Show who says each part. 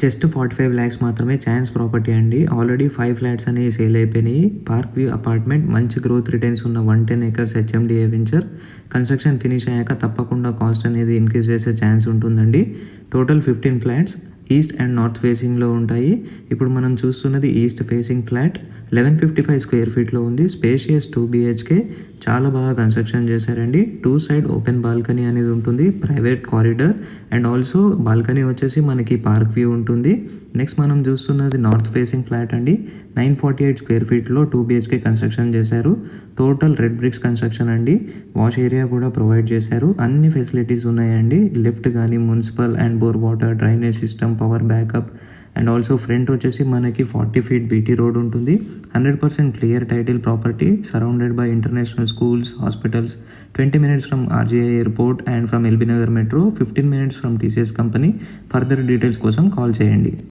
Speaker 1: Just 45 lakhs మాత్రమే chance property అండి. Already 5 flats అనేవి సేల్ అయిపోయినాయి. పార్క్ వ్యూ అపార్ట్మెంట్ మంచి గ్రోత్ రిటర్న్స్ ఉన్న 110 acres HMDA venture. Construction finish అయ్యాక తప్పకుండా కాస్ట్ అనేది ఇంక్రీజ్ చేసే ఛాన్స్ ఉంటుందండి. Total 15 flats east and north ఫేసింగ్లో ఉంటాయి. ఇప్పుడు మనం చూస్తున్నది ఈస్ట్ ఫేసింగ్ ఫ్లాట్ 1155 స్క్వేర్ ఫీట్లో ఉంది. స్పేషియస్ 2 BHK, చాలా బాగా కన్స్ట్రక్షన్ చేశారండి. 2 సైడ్ ఓపెన్ బాల్కనీ అనేది ఉంటుంది, private corridor and also balcony వచ్చేసి మనకి పార్క్ వ్యూ ఉంటుంది. నెక్స్ట్ మనం చూస్తున్నది నార్త్ ఫేసింగ్ ఫ్లాట్ అండి. 948 స్క్వేర్ ఫీట్లో 2 BHK కన్స్ట్రక్షన్ చేశారు. టోటల్ రెడ్ బ్రిక్స్ కన్స్ట్రక్షన్ అండి. వాష్ ఏరియా కూడా ప్రొవైడ్ చేశారు. అన్ని ఫెసిలిటీస్ ఉన్నాయండి. లిఫ్ట్ కానీ, municipal and bore water, drainage system, power backup and also front వచ్చేసి మనకి 40 feet BT రోడ్ ఉంటుంది. 100% clear title property, surrounded by international schools, hospitals. 20 minutes from RGI airport and from LB Nagar metro, 15 minutes from TCS company. Further details కోసం call చేయండి.